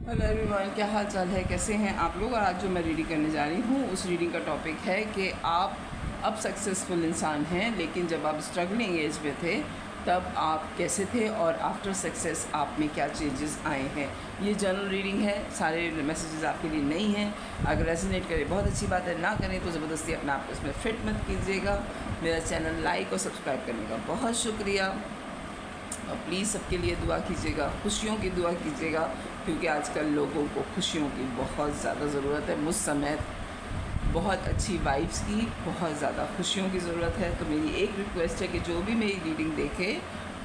Hello everyone, क्या हाल चाल है, कैसे हैं आप लोग। और आज जो मैं रीडिंग करने जा रही हूँ उस रीडिंग का टॉपिक है कि आप अब सक्सेसफुल इंसान हैं, लेकिन जब आप स्ट्रगलिंग एज में थे तब आप कैसे थे और आफ्टर सक्सेस आप में क्या चेंजेस आए हैं। ये जनरल रीडिंग है, सारे मैसेजेस आपके लिए नहीं हैं। अगर रेजोनेट करे बहुत अच्छी बात है, ना करें तो ज़बरदस्ती अपने आप को इसमें फिट मत कीजिएगा। मेरा चैनल लाइक और सब्सक्राइब करने का बहुत शुक्रिया। और प्लीज़ सबके लिए दुआ कीजिएगा, खुशियों की दुआ कीजिएगा, क्योंकि आजकल लोगों को खुशियों की बहुत ज़्यादा ज़रूरत है। मुझ समेत बहुत अच्छी वाइब्स की, बहुत ज़्यादा खुशियों की ज़रूरत है। तो मेरी एक रिक्वेस्ट है कि जो भी मेरी रीडिंग देखे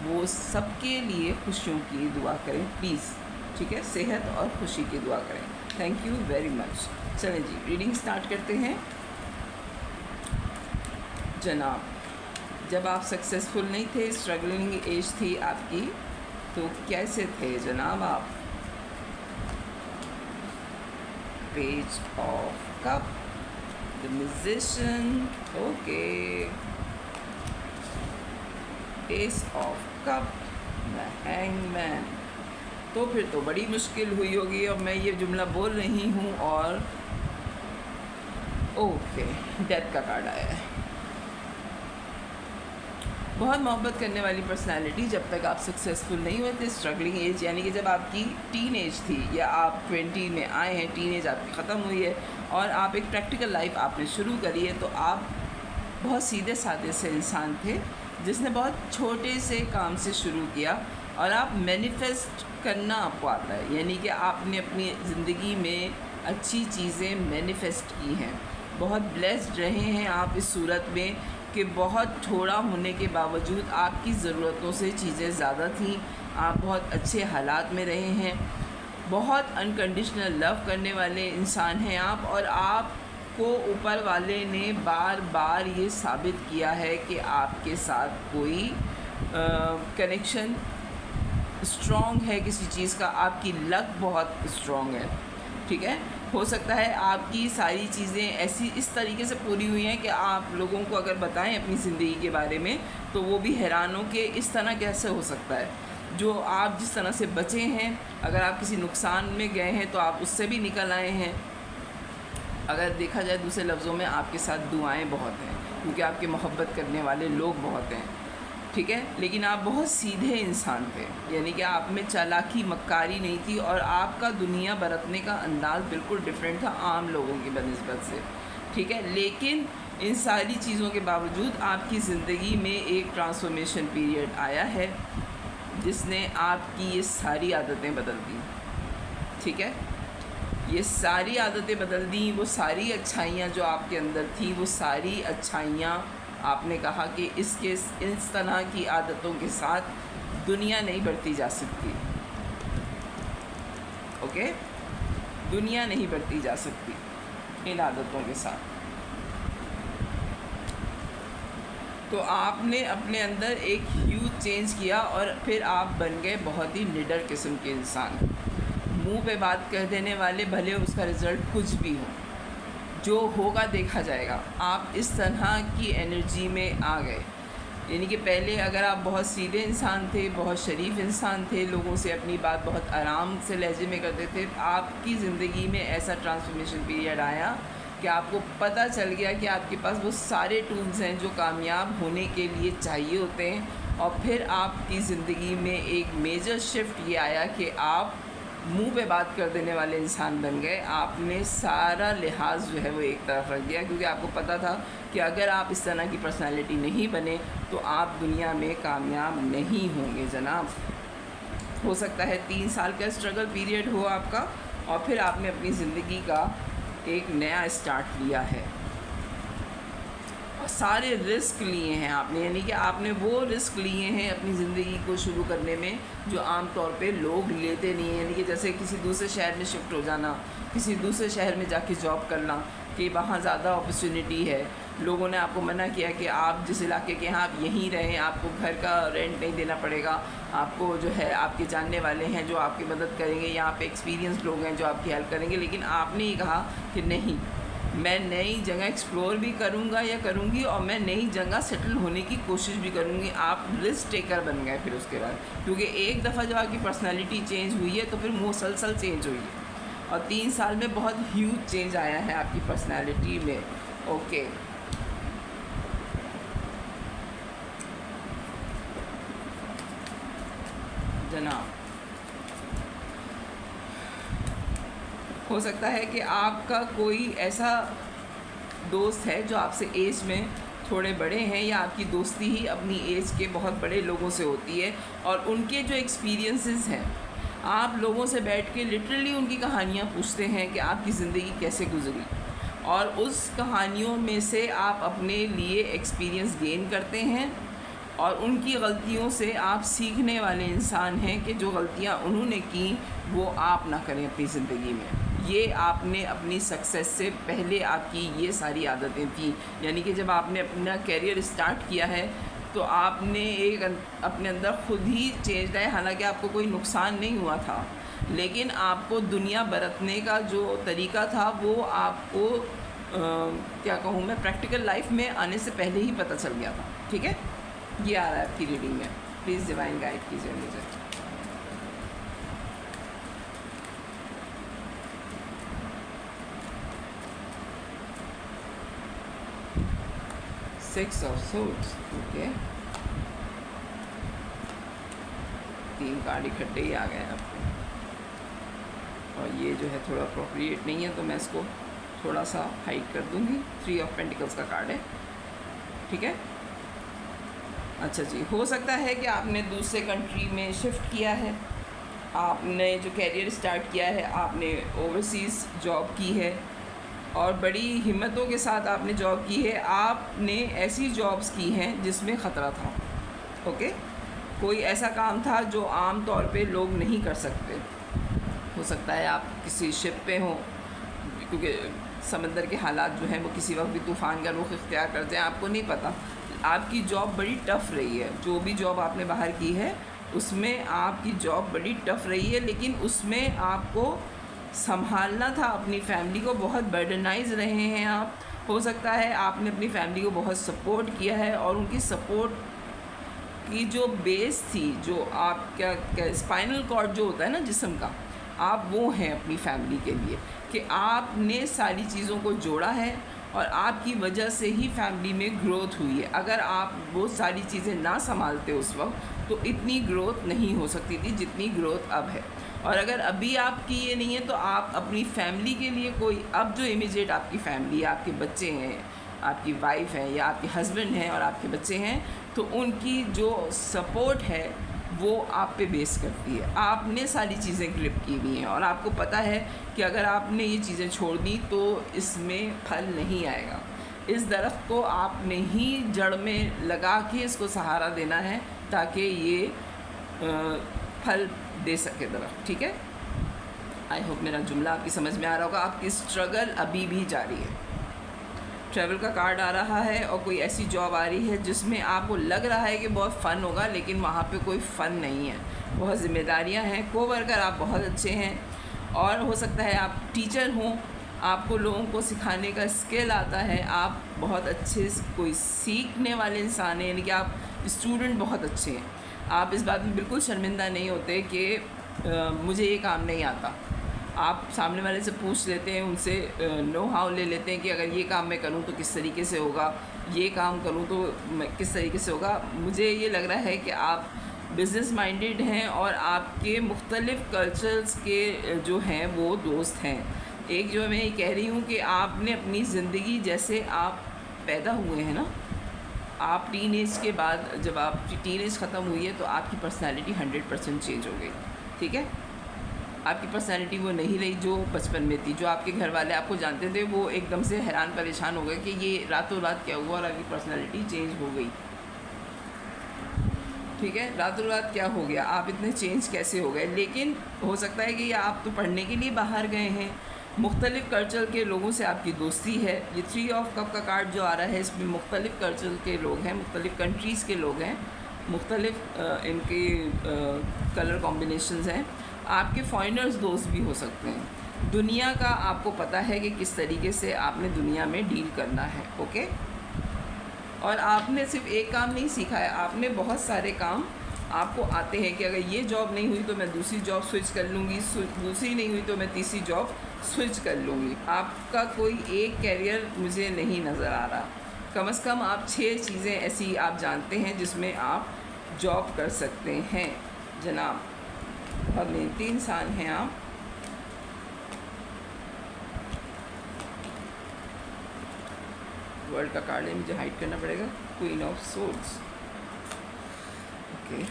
वो सबके लिए खुशियों की दुआ करें प्लीज़, ठीक है। सेहत और खुशी की दुआ करें। Thank you very much. चलें जी, रीडिंग स्टार्ट करते हैं। जनाब, जब आप सक्सेसफुल नहीं थे, स्ट्रगलिंग एज थी आपकी, तो कैसे थे जनाब आप। Page of cup, the musician, okay, S of cup, the hangman. तो फिर तो बड़ी मुश्किल हुई होगी और मैं ये जुमला बोल रही हूँ और ओके, डेथ का कार्ड आया है। बहुत मोहब्बत करने वाली पर्सनालिटी, जब तक आप सक्सेसफुल नहीं हुए थे, स्ट्रगलिंग एज यानी कि जब आपकी टीन एज थी या आप 20 में आए हैं, टीन एज आपकी ख़त्म हुई है और आप एक प्रैक्टिकल लाइफ आपने शुरू करी है, तो आप बहुत सीधे साधे से इंसान थे जिसने बहुत छोटे से काम से शुरू किया और आप मैनिफेस्ट करना आपको आता है। यानी कि आपने अपनी ज़िंदगी में अच्छी चीज़ें मैनिफेस्ट की हैं। बहुत ब्लेस्ड रहे हैं आप इस सूरत में कि बहुत थोड़ा होने के बावजूद आपकी ज़रूरतों से चीज़ें ज़्यादा थीं। आप बहुत अच्छे हालात में रहे हैं, बहुत अनकंडीशनल लव करने वाले इंसान हैं आप। और आपको ऊपर वाले ने बार बार ये साबित किया है कि आपके साथ कोई कनेक्शन स्ट्रॉन्ग है किसी चीज़ का, आपकी लक बहुत स्ट्रॉन्ग है, ठीक है। हो सकता है आपकी सारी चीज़ें ऐसी इस तरीके से पूरी हुई हैं कि आप लोगों को अगर बताएं अपनी ज़िंदगी के बारे में तो वो भी हैरान हो कि इस तरह कैसे हो सकता है। जो आप जिस तरह से बचे हैं, अगर आप किसी नुकसान में गए हैं तो आप उससे भी निकल आए हैं। अगर देखा जाए दूसरे लफ्ज़ों में, आपके साथ दुआएं बहुत हैं क्योंकि आपके मोहब्बत करने वाले लोग बहुत हैं, ठीक है। लेकिन आप बहुत सीधे इंसान थे, यानी कि आप में चालाकी मक्कारी नहीं थी और आपका दुनिया बरतने का अंदाज़ बिल्कुल डिफरेंट था आम लोगों की बनिस्बत से, ठीक है। लेकिन इन सारी चीज़ों के बावजूद आपकी ज़िंदगी में एक ट्रांसफॉर्मेशन पीरियड आया है जिसने आपकी ये सारी आदतें बदल दी, ठीक है। ये सारी आदतें बदल दी, वो सारी अच्छाइयाँ जो आपके अंदर थी, वो सारी अच्छाइयाँ आपने कहा कि इस तरह की आदतों के साथ दुनिया नहीं बढ़ती जा सकती, ओके। दुनिया नहीं बढ़ती जा सकती इन आदतों के साथ। तो आपने अपने अंदर एक ह्यूज चेंज किया और फिर आप बन गए बहुत ही निडर किस्म के इंसान। मुंह पे बात कह देने वाले, भले उसका रिज़ल्ट कुछ भी हो, जो होगा देखा जाएगा। आप इस तरह की एनर्जी में आ गए। यानी कि पहले अगर आप बहुत सीधे इंसान थे, बहुत शरीफ इंसान थे, लोगों से अपनी बात बहुत आराम से लहजे में करते थे, आपकी ज़िंदगी में ऐसा ट्रांसफॉर्मेशन पीरियड आया कि आपको पता चल गया कि आपके पास वो सारे टूल्स हैं जो कामयाब होने के लिए चाहिए होते हैं। और फिर आपकी ज़िंदगी में एक मेजर शिफ्ट ये आया कि आप मुंह पे बात कर देने वाले इंसान बन गए। आपने सारा लिहाज जो है वो एक तरफ रख दिया, क्योंकि आपको पता था कि अगर आप इस तरह की पर्सनालिटी नहीं बने तो आप दुनिया में कामयाब नहीं होंगे जनाब। हो सकता है 3 साल का स्ट्रगल पीरियड हो आपका और फिर आपने अपनी ज़िंदगी का एक नया स्टार्ट लिया है और सारे रिस्क लिए हैं आपने। यानी कि आपने वो रिस्क लिए हैं अपनी ज़िंदगी को शुरू करने में जो आम तौर पे लोग लेते नहीं हैं। यानी कि जैसे किसी दूसरे शहर में शिफ्ट हो जाना, किसी दूसरे शहर में जाके जॉब करना कि वहाँ ज़्यादा अपॉर्चुनिटी है। लोगों ने आपको मना किया कि आप जिस इलाके के हैं आप यहीं रहें, आपको घर का रेंट नहीं देना पड़ेगा, आपको जो है आपके जानने वाले हैं जो आपकी मदद करेंगे, यहाँ पे एक्सपीरियंस लोग हैं जो आपकी हेल्प करेंगे। लेकिन आपने ही कहा कि नहीं, मैं नई जगह एक्सप्लोर भी करूँगा या करूँगी, और मैं नई जगह सेटल होने की कोशिश भी करूँगी। आप रिस्क टेकर बन गए फिर उसके बाद, क्योंकि एक दफ़ा जब आपकी पर्सनैलिटी चेंज हुई है तो फिर मुसलसल चेंज हुई है, और 3 साल में बहुत ह्यूज चेंज आया है आपकी पर्सनैलिटी में। ओके, जनाब, हो सकता है कि आपका कोई ऐसा दोस्त है जो आपसे एज में थोड़े बड़े हैं, या आपकी दोस्ती ही अपनी एज के बहुत बड़े लोगों से होती है, और उनके जो एक्सपीरियंसेस हैं, आप लोगों से बैठ के लिटरली उनकी कहानियाँ पूछते हैं कि आपकी ज़िंदगी कैसे गुजरी, और उस कहानियों में से आप अपने लिए एक्सपीरियंस गेन करते हैं, और उनकी गलतियों से आप सीखने वाले इंसान हैं कि जो गलतियाँ उन्होंने की वो आप ना करें अपनी ज़िंदगी में। ये आपने अपनी सक्सेस से पहले आपकी ये सारी आदतें थी, यानी कि जब आपने अपना कैरियर स्टार्ट किया है तो आपने एक अपने अंदर खुद ही चेंज लाया। हालांकि आपको कोई नुकसान नहीं हुआ था, लेकिन आपको दुनिया बरतने का जो तरीका था वो आपको क्या कहूँ मैं, प्रैक्टिकल लाइफ में आने से पहले ही पता चल गया था। ठीक है, ये आ रहा है आपकी रीडिंग में। प्लीज़ डिवाइन गाइड कीजिए मुझे। Six of swords, okay, 3 card इकट्ठे ही आ गए आपको, और ये जो है थोड़ा अप्रोप्रिएट नहीं है तो मैं इसको थोड़ा सा हाइड कर दूँगी। 3 ऑफ पेंटिकल्स का कार्ड है, ठीक है। अच्छा जी, हो सकता है कि आपने दूसरे कंट्री में शिफ्ट किया है, आपने जो कैरियर स्टार्ट किया है, आपने ओवरसीज़ जॉब की है, और बड़ी हिम्मतों के साथ आपने जॉब की है। आपने ऐसी जॉब्स की हैं जिसमें ख़तरा था, ओके, कोई ऐसा काम था जो आम तौर पे लोग नहीं कर सकते। हो सकता है आप किसी शिप पे हों, क्योंकि समंदर के हालात जो हैं वो किसी वक्त भी तूफ़ान का रुख इख्तियार कर जाएँ, आपको नहीं पता। आपकी जॉब बड़ी टफ़ रही है, जो भी जॉब आपने बाहर की है उसमें आपकी जॉब बड़ी टफ़ रही है, लेकिन उसमें आपको संभालना था अपनी फैमिली को, बहुत बर्डनाइज रहे हैं आप। हो सकता है आपने अपनी फैमिली को बहुत सपोर्ट किया है, और उनकी सपोर्ट की जो बेस थी, जो आपका स्पाइनल कॉर्ड जो होता है ना जिस्म का, आप वो हैं अपनी फैमिली के लिए, कि आपने सारी चीज़ों को जोड़ा है, और आपकी वजह से ही फैमिली में ग्रोथ हुई है। अगर आप वो सारी चीज़ें ना संभालते उस वक्त तो इतनी ग्रोथ नहीं हो सकती थी जितनी ग्रोथ अब है। और अगर अभी आपकी ये नहीं है तो आप अपनी फैमिली के लिए कोई, अब जो इमीडिएट आपकी फैमिली, आपके बच्चे हैं, आपकी वाइफ है या आपके हस्बैंड हैं और आपके बच्चे हैं, तो उनकी जो सपोर्ट है वो आप पे बेस करती है। आपने सारी चीज़ें ग्रिप की हुई हैं, और आपको पता है कि अगर आपने ये चीज़ें छोड़ दी तो इसमें फल नहीं आएगा। इस दरख्त को आपने ही जड़ में लगा के इसको सहारा देना है, ताकि ये फल दे सके दरख्त, ठीक है। आई होप मेरा जुमला आपकी समझ में आ रहा होगा। आपकी स्ट्रगल अभी भी जारी है। ट्रैवल का कार्ड आ रहा है, और कोई ऐसी जॉब आ रही है जिसमें आपको लग रहा है कि बहुत फ़न होगा, लेकिन वहाँ पे कोई फ़न नहीं है, बहुत ज़िम्मेदारियाँ हैं। कोवर्कर आप बहुत अच्छे हैं, और हो सकता है आप टीचर हों, आपको लोगों को सिखाने का स्किल आता है, आप बहुत अच्छे कोई सीखने वाले इंसान हैं, यानी कि आप स्टूडेंट बहुत अच्छे हैं। आप इस बात में बिल्कुल शर्मिंदा नहीं होते कि मुझे ये काम नहीं आता। आप सामने वाले से पूछ लेते हैं, उनसे नो हाउ ले लेते हैं कि अगर ये काम मैं करूँ तो किस तरीके से होगा, ये काम करूँ तो किस तरीके से होगा। मुझे ये लग रहा है कि आप बिज़नेस माइंडेड हैं, और आपके मुख्तलिफ़ कल्चर्स के जो हैं वो दोस्त हैं। एक जो मैं ये कह रही हूँ कि आपने अपनी ज़िंदगी, जैसे आप पैदा हुए हैं ना, आप टीन एज के बाद, जब आपकी टीन एज ख़त्म हुई है तो आपकी पर्सनैलिटी 100% चेंज हो गई, ठीक है। आपकी पर्सनैलिटी वो नहीं रही जो बचपन में थी। जो आपके घर वाले आपको जानते थे वो एकदम से हैरान परेशान हो गए कि ये रातों रात क्या हुआ, और आपकी पर्सनैलिटी चेंज हो गई, ठीक है। रातों रात क्या हो गया, आप इतने चेंज कैसे हो गए। लेकिन हो सकता है कि आप तो पढ़ने के लिए बाहर गए हैं, मुख्तलिफ़ कल्चर के लोगों से आपकी दोस्ती है। ये 3 ऑफ कप का कार्ड जो आ रहा है, इसमें मुख्तलिफ़ कल्चर के लोग हैं, मुख्तलिफ़ कंट्रीज़ के लोग हैं, मुख्तलिफ़ इनके कलर कॉम्बिनेशंस हैं। आपके फॉरेनर्स दोस्त भी हो सकते हैं। दुनिया का आपको पता है कि किस तरीके से आपने दुनिया में डील करना है, ओके। और आपने सिर्फ एक काम नहीं सीखा है, आपने बहुत सारे काम आपको आते हैं कि अगर ये जॉब नहीं हुई तो मैं दूसरी जॉब स्विच कर लूँगी, दूसरी नहीं हुई तो मैं तीसरी जॉब स्विच कर लूँगी। आपका कोई एक कैरियर मुझे नहीं नज़र आ रहा। कम से कम आप 6 चीज़ें ऐसी आप जानते हैं जिसमें आप जॉब कर सकते हैं जनाब। बहुत मेहनती इंसान हैं आप। वर्ल्ड का कार्ड है, मुझे हाइड करना पड़ेगा। Queen of swords, okay.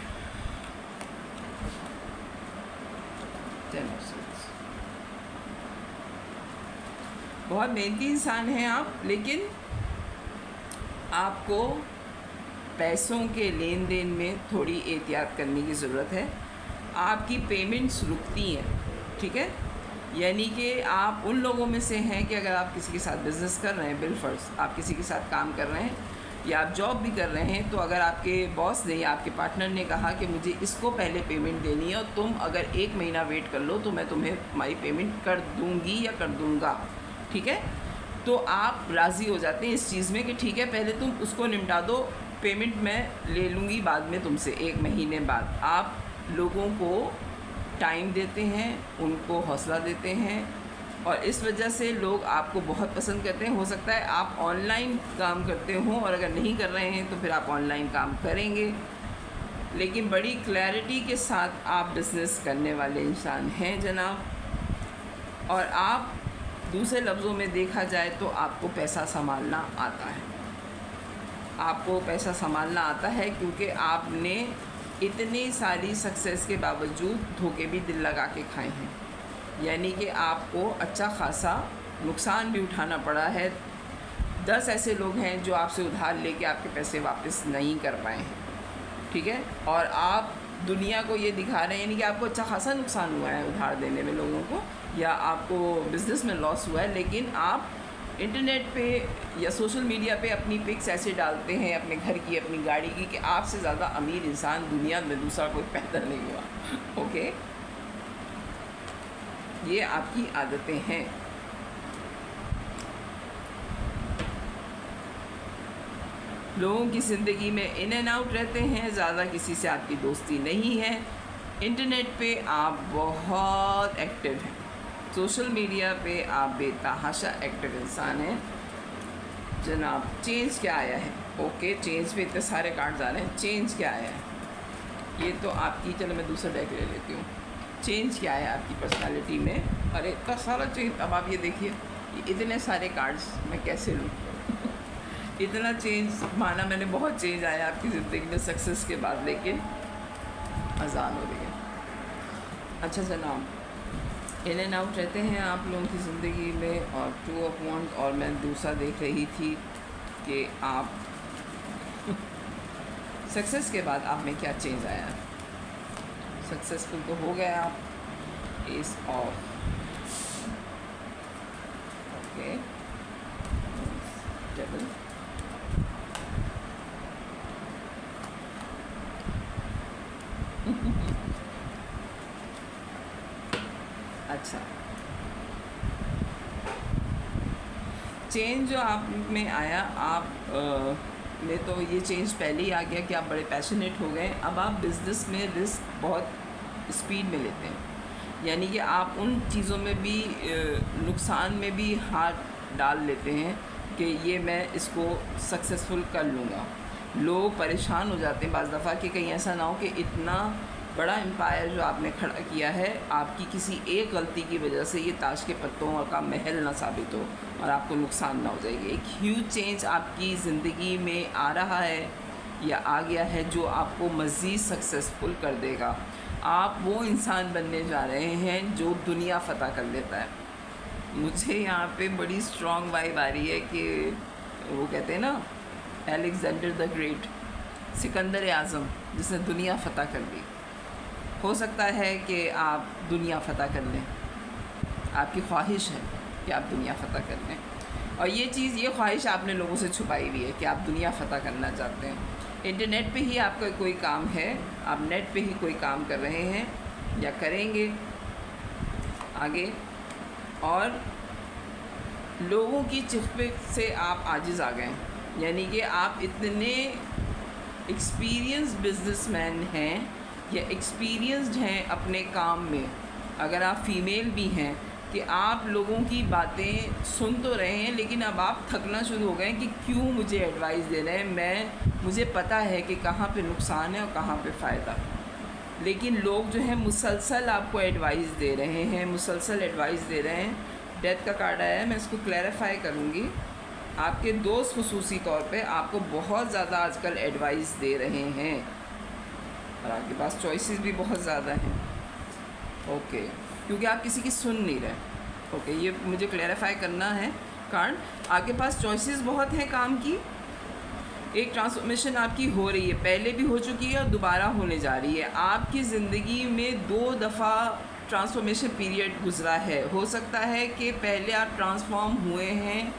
10 of swords. बहुत मेहनती इंसान हैं आप, लेकिन आपको पैसों के लेन देन में थोड़ी एहतियात करने की ज़रूरत है। आपकी पेमेंट्स रुकती हैं, ठीक है। यानी कि आप उन लोगों में से हैं कि अगर आप किसी के साथ बिज़नेस कर रहे हैं, बिलफर्ज आप किसी के साथ काम कर रहे हैं या आप जॉब भी कर रहे हैं, तो अगर आपके बॉस ने या आपके पार्टनर ने कहा कि मुझे इसको पहले पेमेंट देनी है और तुम अगर 1 महीना वेट कर लो तो मैं तुम्हें तुम्हारी पेमेंट कर दूँगी या कर दूँगा, ठीक है। तो आप राज़ी हो जाते हैं इस चीज़ में कि ठीक है पहले तुम उसको निपटा दो, पेमेंट मैं ले लूँगी बाद में तुमसे 1 महीने बाद। आप लोगों को टाइम देते हैं, उनको हौसला देते हैं और इस वजह से लोग आपको बहुत पसंद करते हैं। हो सकता है आप ऑनलाइन काम करते हों और अगर नहीं कर रहे हैं तो फिर आप ऑनलाइन काम करेंगे, लेकिन बड़ी क्लैरिटी के साथ आप बिज़नेस करने वाले इंसान हैं जनाब। और आप दूसरे लफ्ज़ों में देखा जाए तो आपको पैसा संभालना आता है। आपको पैसा संभालना आता है क्योंकि आपने इतनी सारी सक्सेस के बावजूद धोखे भी दिल लगा के खाए हैं। यानी कि आपको अच्छा खासा नुकसान भी उठाना पड़ा है। 10 ऐसे लोग हैं जो आपसे उधार लेके आपके पैसे वापस नहीं कर पाए हैं, ठीक है। और आप दुनिया को ये दिखा रहे हैं, यानी कि आपको अच्छा खासा नुकसान हुआ है उधार देने में लोगों को, या आपको बिज़नेस में लॉस हुआ है, लेकिन आप इंटरनेट पे या सोशल मीडिया पे अपनी पिक्स ऐसे डालते हैं अपने घर की, अपनी गाड़ी की, कि आपसे ज़्यादा अमीर इंसान दुनिया में दूसरा कोई पैदा नहीं हुआ, ओके। ये आपकी आदतें हैं। लोगों की ज़िंदगी में इन एंड आउट रहते हैं, ज़्यादा किसी से आपकी दोस्ती नहीं है। इंटरनेट पे आप बहुत एक्टिव हैं, सोशल मीडिया पे आप बेतहाशा एक्टिव इंसान हैं जनाब। चेंज क्या आया है, ओके। चेंज पे इतने सारे कार्ड्स आ रहे हैं। चेंज क्या आया है, ये तो आपकी, चलो मैं दूसरा डेक ले लेती हूँ। चेंज क्या है आपकी पर्सनालिटी में? अरे इतना सारा चेंज। अब आप ये देखिए, इतने सारे कार्ड्स मैं कैसे लूँ इतना चेंज, माना मैंने बहुत चेंज आया आपकी ज़िंदगी में सक्सेस के बाद, लेकिन अजान हो रही है। अच्छा जनाब, इन एंड आउट रहते हैं आप लोगों की ज़िंदगी में। और 2 ऑफ वांड्स, और मैं दूसरा देख रही थी कि आप सक्सेस के बाद आप में क्या चेंज आया। सक्सेसफुल तो हो गए आप। एस ऑफ, ओके, डबल, अच्छा। चेंज जो आप में आया, आप में तो ये चेंज पहले ही आ गया कि आप बड़े पैशनेट हो गए। अब आप बिज़नेस में रिस्क बहुत स्पीड में लेते हैं, यानी कि आप उन चीज़ों में भी नुकसान में भी हाथ डाल लेते हैं कि ये मैं इसको सक्सेसफुल कर लूँगा। लोग परेशान हो जाते हैं बाज़ दफ़ा कि कहीं ऐसा ना हो कि इतना बड़ा एम्पायर जो आपने खड़ा किया है, आपकी किसी एक गलती की वजह से ये ताश के पत्तों का महल ना साबित हो और आपको नुकसान ना हो जाएगी। एक ह्यूज चेंज आपकी ज़िंदगी में आ रहा है या आ गया है जो आपको मज़ीद सक्सेसफुल कर देगा। आप वो इंसान बनने जा रहे हैं जो दुनिया फ़तह कर लेता है। मुझे यहाँ पे बड़ी स्ट्रॉन्ग वाइब आ रही है कि वो कहते हैं ना, अलेक्जेंडर द ग्रेट, सिकंदर आज़म, जिसने दुनिया फ़तह कर दी। हो सकता है कि आप दुनिया फ़तह कर लें, आपकी ख्वाहिश है कि आप दुनिया फ़तह कर लें, और ये ख्वाहिश आपने लोगों से छुपाई हुई है कि आप दुनिया फ़तह करना चाहते हैं। इंटरनेट पे ही आपका कोई काम है, आप नेट पे ही कोई काम कर रहे हैं या करेंगे, आगे। और लोगों की चिप्पे से आप आजिज़ आ गए, यानी कि आप इतने एक्सपीरियंस्ड बिजनेसमैन हैं या एक्सपीरियंस्ड हैं अपने काम में, अगर आप फीमेल भी हैं, कि आप लोगों की बातें सुन तो रहे हैं लेकिन अब आप थकना शुरू हो गए कि क्यों मुझे एडवाइस दे रहे हैं। मुझे पता है कि कहाँ पे नुकसान है और कहाँ पे फ़ायदा, लेकिन लोग जो है मुसलसल आपको एडवाइस दे रहे हैं, मुसलसल एडवाइस दे रहे हैं। डेथ का कार्ड आया है, मैं इसको क्लैरिफाई करूँगी। आपके दोस्त खुसूसी तौर पे आपको बहुत ज़्यादा आजकल एडवाइस दे रहे हैं और आपके पास चॉइसेस भी बहुत ज़्यादा हैं। ओके, क्योंकि आप किसी की सुन नहीं रहे। ओके, ये मुझे क्लैरिफाई करना है। कार्ड, आपके पास चॉइसेस बहुत हैं काम की। एक ट्रांसफॉर्मेशन आपकी हो रही है, पहले भी हो चुकी है और दोबारा होने जा रही है। आपकी ज़िंदगी में 2 दफ़ा ट्रांसफॉर्मेशन पीरियड गुज़रा है। हो सकता है कि पहले आप ट्रांसफॉर्म हुए हैं,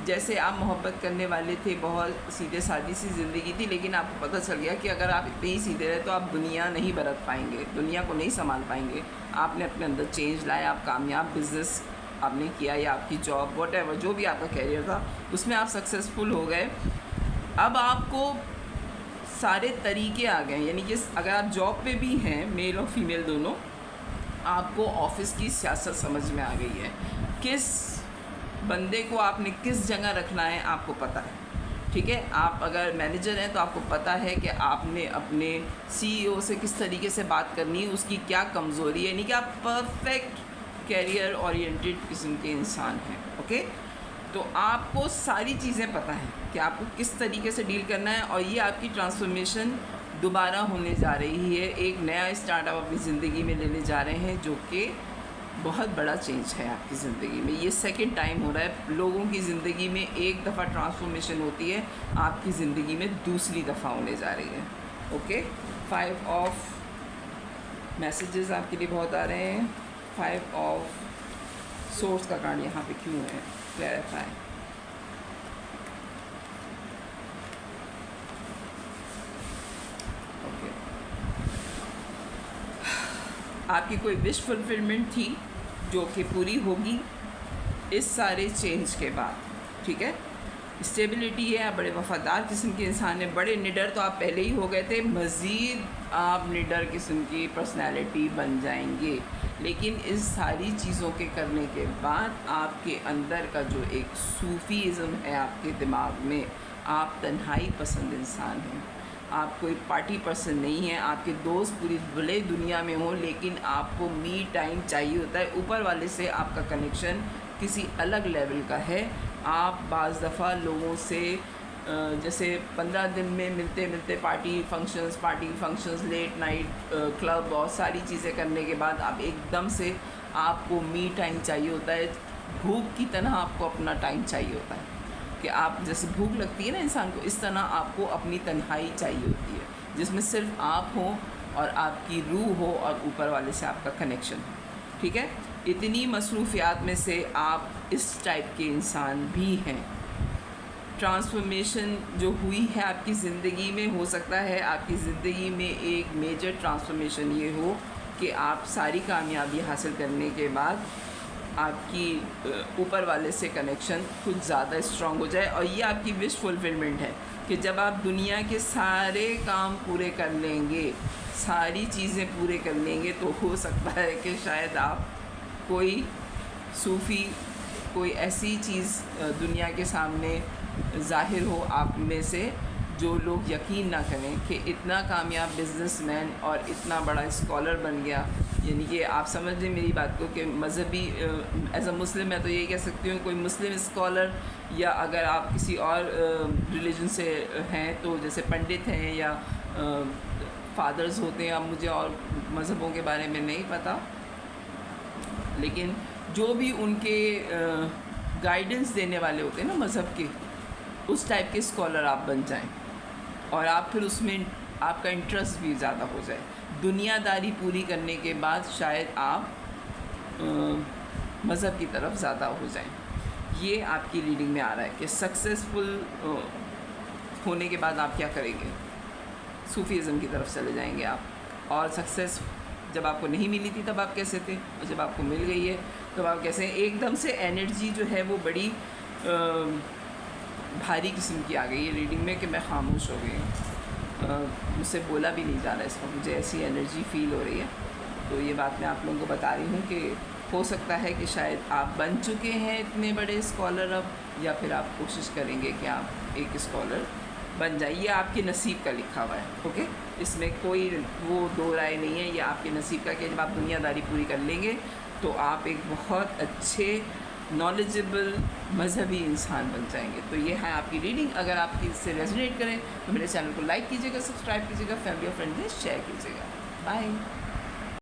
जैसे आप मोहब्बत करने वाले थे, बहुत सीधे सादी सी ज़िंदगी थी, लेकिन आपको पता चल गया कि अगर आप इतने ही सीधे रहे तो आप दुनिया नहीं बरत पाएंगे, दुनिया को नहीं संभाल पाएंगे। आपने अपने अंदर चेंज लाया, आप कामयाब बिज़नेस आपने किया या आपकी जॉब व्हाटएवर जो भी आपका कैरियर था उसमें आप सक्सेसफुल हो गए। अब आपको सारे तरीके आ गए, यानी कि अगर आप जॉब पे भी हैं, मेल और फीमेल दोनों, आपको ऑफिस की सियासत समझ में आ गई है। किस बंदे को आपने किस जगह रखना है आपको पता है, ठीक है। आप अगर मैनेजर हैं तो आपको पता है कि आपने अपने सीईओ से किस तरीके से बात करनी है, उसकी क्या कमज़ोरी है, यानी कि आप परफेक्ट कैरियर ओरिएंटेड किस्म के इंसान हैं। ओके, तो आपको सारी चीज़ें पता हैं कि आपको किस तरीके से डील करना है, और ये आपकी ट्रांसफॉर्मेशन दोबारा होने जा रही है। एक नया स्टार्टअप अपनी ज़िंदगी में लेने जा रहे हैं, जो कि बहुत बड़ा चेंज है आपकी ज़िंदगी में। ये सेकंड टाइम हो रहा है। लोगों की ज़िंदगी में एक दफ़ा ट्रांसफॉर्मेशन होती है, आपकी ज़िंदगी में दूसरी दफ़ा होने जा रही है। ओके, 5 ऑफ मैसेजेस आपके लिए बहुत आ रहे हैं। 5 ऑफ सोर्स का कार्ड यहाँ पे क्यों है, क्लैरिफाई। ओके, आपकी कोई विश फुलफिलमेंट थी जो कि पूरी होगी इस सारे चेंज के बाद, ठीक है। स्टेबिलिटी है, आप बड़े वफ़ादार किस्म के इंसान हैं, बड़े निडर तो आप पहले ही हो गए थे, मज़ीद आप निडर किस्म की पर्सनैलिटी बन जाएंगे। लेकिन इस सारी चीज़ों के करने के बाद आपके अंदर का जो एक सूफ़ीज़म है आपके दिमाग में, आप तन्हाई पसंद इंसान हैं, आप कोई पार्टी पर्सन नहीं है। आपके दोस्त पूरी भले दुनिया में हो, लेकिन आपको मी टाइम चाहिए होता है। ऊपर वाले से आपका कनेक्शन किसी अलग लेवल का है। आप बाज़ दफ़ा लोगों से जैसे 15 दिन में मिलते मिलते party functions, late night club और सारी चीज़ें करने के बाद आप एकदम से आपको मी टाइम चाहिए होता है। भूख की तरह आपको अपना टाइम चाहिए होता है कि आप जैसे भूख लगती है ना इंसान को, इस तरह आपको अपनी तन्हाई चाहिए होती है, जिसमें सिर्फ आप हो और आपकी रूह हो और ऊपर वाले से आपका कनेक्शन हो, ठीक है। इतनी मसरूफियात में से आप इस टाइप के इंसान भी हैं। ट्रांसफॉर्मेशन जो हुई है आपकी ज़िंदगी में, हो सकता है आपकी ज़िंदगी में एक मेजर ट्रांसफॉर्मेशन ये हो कि आप सारी कामयाबी हासिल करने के बाद आपकी ऊपर वाले से कनेक्शन कुछ ज़्यादा स्ट्रॉन्ग हो जाए, और ये आपकी विश फुलफिलमेंट है कि जब आप दुनिया के सारे काम पूरे कर लेंगे, सारी चीज़ें पूरे कर लेंगे, तो हो सकता है कि शायद आप कोई सूफ़ी, कोई ऐसी चीज़ दुनिया के सामने ज़ाहिर हो आप में से जो लोग यकीन ना करें कि इतना कामयाब बिजनेसमैन और इतना बड़ा स्कॉलर बन गया। यानी कि आप समझ लें मेरी बात को कि मज़हबी एज अ मुस्लिम मैं तो यही कह सकती हूँ, कोई मुस्लिम स्कॉलर, या अगर आप किसी और रिलीजन से हैं तो जैसे पंडित हैं या फादर्स होते हैं। अब मुझे और मज़हबों के बारे में नहीं पता, लेकिन जो भी उनके गाइडेंस देने वाले होते हैं ना मज़हब के, उस टाइप के स्कॉलर आप बन जाएं और आप फिर उसमें आपका इंटरेस्ट भी ज़्यादा हो जाए। दुनियादारी पूरी करने के बाद शायद आप मज़हब की तरफ ज़्यादा हो जाएं। ये आपकी रीडिंग में आ रहा है कि सक्सेसफुल होने के बाद आप क्या करेंगे, सूफीज़म की तरफ चले जाएंगे आप, और सक्सेस जब आपको नहीं मिली थी तब आप कैसे थे, और जब आपको मिल गई है तो आप कैसे हैं। एकदम से एनर्जी जो है वो बड़ी भारी किस्म की आ गई है रीडिंग में कि मैं खामोश हो गई हूँ, मुझसे बोला भी नहीं जा रहा है इसमें, मुझे ऐसी एनर्जी फ़ील हो रही है। तो ये बात मैं आप लोगों को बता रही हूँ कि हो सकता है कि शायद आप बन चुके हैं इतने बड़े स्कॉलर अब, या फिर आप कोशिश करेंगे कि आप एक स्कॉलर बन जाइए। ये आपके नसीब का लिखा हुआ है, ओके। इसमें कोई वो दो राय नहीं है, ये आपके नसीब का कि जब आप दुनियादारी पूरी कर लेंगे तो आप एक बहुत अच्छे नॉलेजेबल मजहबी इंसान बन जाएंगे। तो ये है आपकी रीडिंग। अगर आपकी इससे रेजोनेट करें तो मेरे चैनल को लाइक कीजिएगा, सब्सक्राइब कीजिएगा, फैमिली और फ्रेंड्स में शेयर कीजिएगा। बाय।